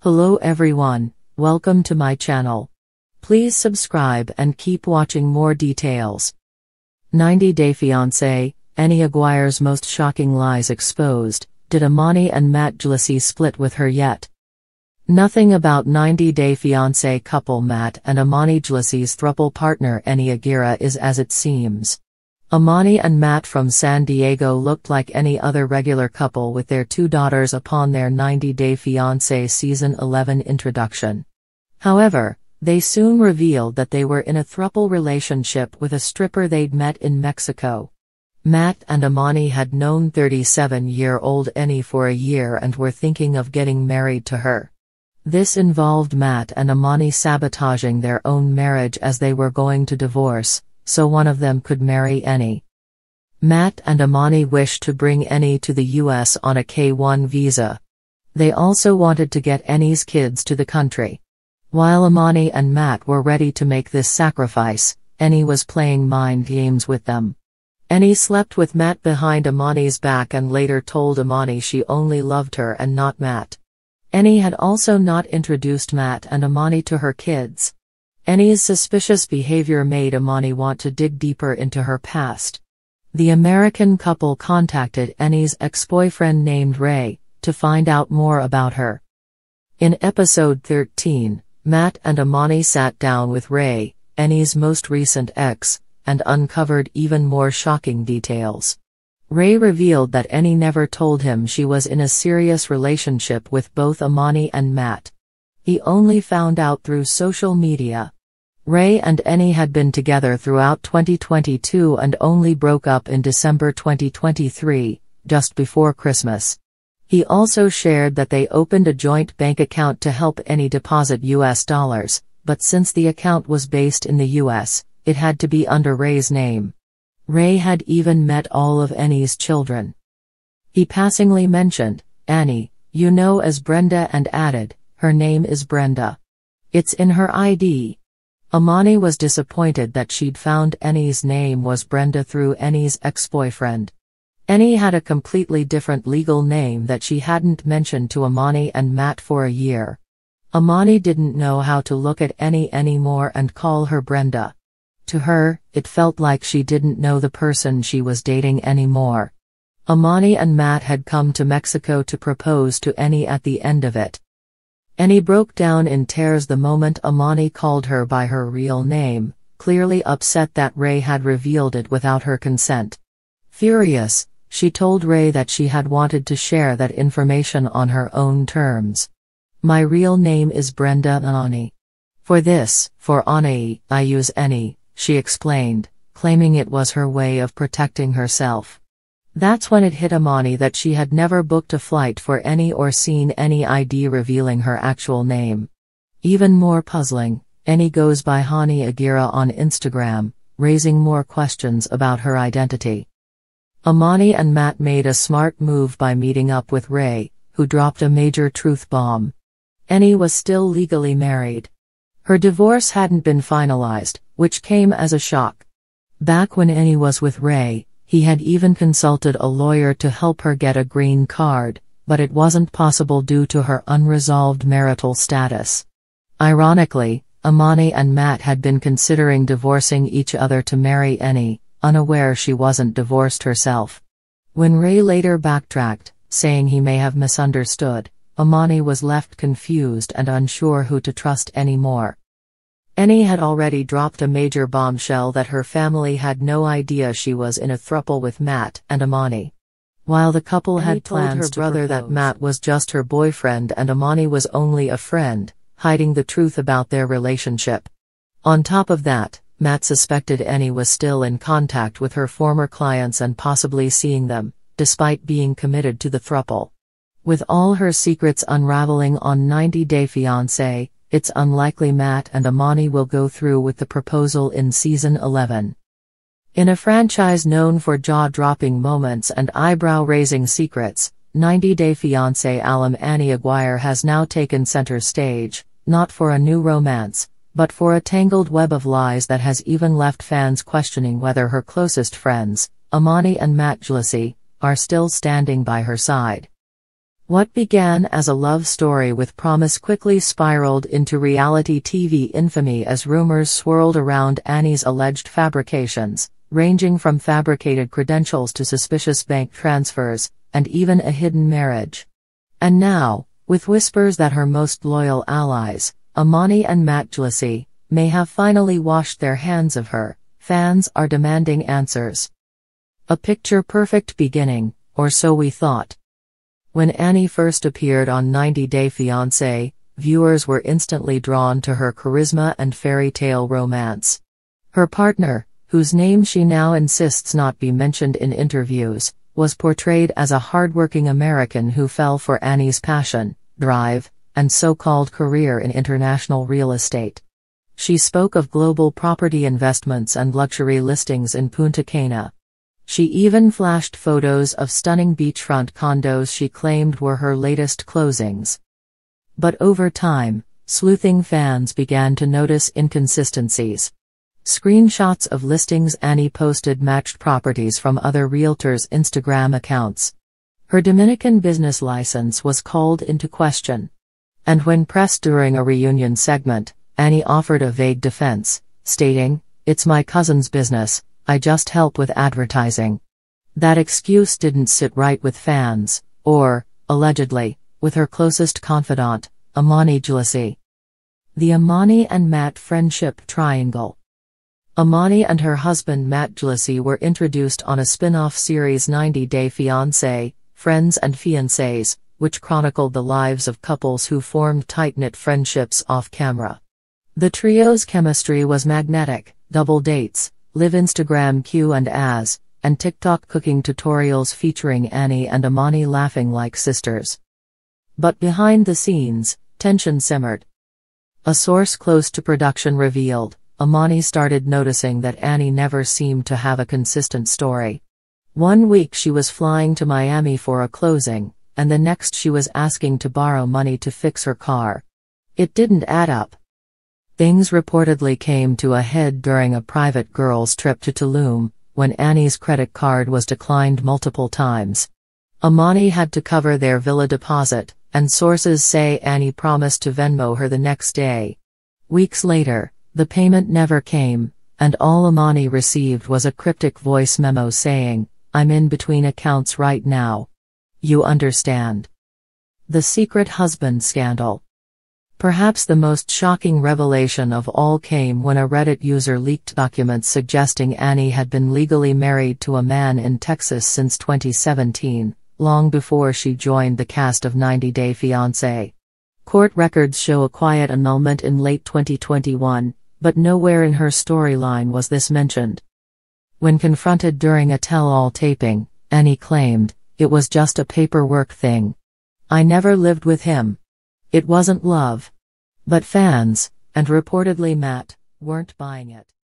Hello everyone, welcome to my channel. Please subscribe and keep watching more details. 90 Day Fiancé, any Aguire's most shocking lies exposed. Did Amani and Matt Jlassi split with her yet? Nothing about 90 Day Fiancé couple Matt and Amani Jlassi's throuple partner Aguire is as it seems. Amani and Matt from San Diego looked like any other regular couple with their two daughters upon their 90 Day Fiancé Season 11 introduction. However, they soon revealed that they were in a throuple relationship with a stripper they'd met in Mexico. Matt and Amani had known 37-year-old Annie for a year and were thinking of getting married to her. This involved Matt and Amani sabotaging their own marriage as they were going to divorce, so one of them could marry Annie. Matt and Amani wished to bring Annie to the US on a K-1 visa. They also wanted to get Annie's kids to the country. While Amani and Matt were ready to make this sacrifice, Annie was playing mind games with them. Annie slept with Matt behind Amani's back and later told Amani she only loved her and not Matt. Annie had also not introduced Matt and Amani to her kids. Annie's suspicious behavior made Amani want to dig deeper into her past. The American couple contacted Annie's ex-boyfriend named Ray to find out more about her. In episode 13, Matt and Amani sat down with Ray, Annie's most recent ex, and uncovered even more shocking details. Ray revealed that Annie never told him she was in a serious relationship with both Amani and Matt. He only found out through social media. Ray and Annie had been together throughout 2022 and only broke up in December 2023, just before Christmas. He also shared that they opened a joint bank account to help Annie deposit US dollars, but since the account was based in the US, it had to be under Ray's name. Ray had even met all of Annie's children. He passingly mentioned, "Annie, you know as Brenda," and added, "Her name is Brenda. It's in her ID." Amani was disappointed that she'd found Annie's name was Brenda through Annie's ex-boyfriend. Annie had a completely different legal name that she hadn't mentioned to Amani and Matt for a year. Amani didn't know how to look at Annie anymore and call her Brenda. To her, it felt like she didn't know the person she was dating anymore. Amani and Matt had come to Mexico to propose to Annie at the end of it. Annie broke down in tears the moment Amani called her by her real name, clearly upset that Ray had revealed it without her consent. Furious, she told Ray that she had wanted to share that information on her own terms. "My real name is Brenda Annie. For Annie, I use Annie," she explained, claiming it was her way of protecting herself. That's when it hit Amani that she had never booked a flight for Annie or seen any ID revealing her actual name. Even more puzzling, Annie goes by Hani Aguire on Instagram, raising more questions about her identity. Amani and Matt made a smart move by meeting up with Ray, who dropped a major truth bomb. Annie was still legally married. Her divorce hadn't been finalized, which came as a shock. Back when Annie was with Ray, he had even consulted a lawyer to help her get a green card, but it wasn't possible due to her unresolved marital status. Ironically, Amani and Matt had been considering divorcing each other to marry Annie, unaware she wasn't divorced herself. When Ray later backtracked, saying he may have misunderstood, Amani was left confused and unsure who to trust anymore. Annie had already dropped a major bombshell that her family had no idea she was in a throuple with Matt and Amani. While the couple had planned her brother that Matt was just her boyfriend and Amani was only a friend, hiding the truth about their relationship. On top of that, Matt suspected Annie was still in contact with her former clients and possibly seeing them, despite being committed to the throuple. With all her secrets unraveling on 90 Day Fiancé, it's unlikely Matt and Amani will go through with the proposal in Season 11. In a franchise known for jaw-dropping moments and eyebrow-raising secrets, 90 Day Fiancé alum Amani Aguire has now taken center stage, not for a new romance, but for a tangled web of lies that has even left fans questioning whether her closest friends, Amani and Matt Jlassi, are still standing by her side. What began as a love story with promise quickly spiraled into reality TV infamy as rumors swirled around Annie's alleged fabrications, ranging from fabricated credentials to suspicious bank transfers, and even a hidden marriage. And now, with whispers that her most loyal allies, Amani and Jlassi, may have finally washed their hands of her, fans are demanding answers. A picture-perfect beginning, or so we thought. When Annie first appeared on 90 Day Fiancé, viewers were instantly drawn to her charisma and fairy tale romance. Her partner, whose name she now insists not be mentioned in interviews, was portrayed as a hardworking American who fell for Annie's passion, drive, and so-called career in international real estate. She spoke of global property investments and luxury listings in Punta Cana. She even flashed photos of stunning beachfront condos she claimed were her latest closings. But over time, sleuthing fans began to notice inconsistencies. Screenshots of listings Annie posted matched properties from other realtors' Instagram accounts. Her Dominican business license was called into question. And when pressed during a reunion segment, Annie offered a vague defense, stating, "It's my cousin's business, I just help with advertising." That excuse didn't sit right with fans, or, allegedly, with her closest confidant, Amani Jlassi. The Amani and Matt friendship triangle. Amani and her husband Matt Jlassi were introduced on a spin-off series 90 Day Fiancé, Friends and Fiancés, which chronicled the lives of couples who formed tight-knit friendships off-camera. The trio's chemistry was magnetic: double dates, live Instagram Q&As, and TikTok cooking tutorials featuring Annie and Amani laughing like sisters. But behind the scenes, tension simmered. A source close to production revealed, Amani started noticing that Annie never seemed to have a consistent story. One week she was flying to Miami for a closing, and the next she was asking to borrow money to fix her car. It didn't add up. Things reportedly came to a head during a private girls' trip to Tulum, when Annie's credit card was declined multiple times. Amani had to cover their villa deposit, and sources say Annie promised to Venmo her the next day. Weeks later, the payment never came, and all Amani received was a cryptic voice memo saying, "I'm in between accounts right now. You understand?" The secret husband scandal. Perhaps the most shocking revelation of all came when a Reddit user leaked documents suggesting Annie had been legally married to a man in Texas since 2017, long before she joined the cast of 90 Day Fiancé. Court records show a quiet annulment in late 2021, but nowhere in her storyline was this mentioned. When confronted during a tell-all taping, Annie claimed, "It was just a paperwork thing. I never lived with him. It wasn't love." But fans, and reportedly Matt, weren't buying it.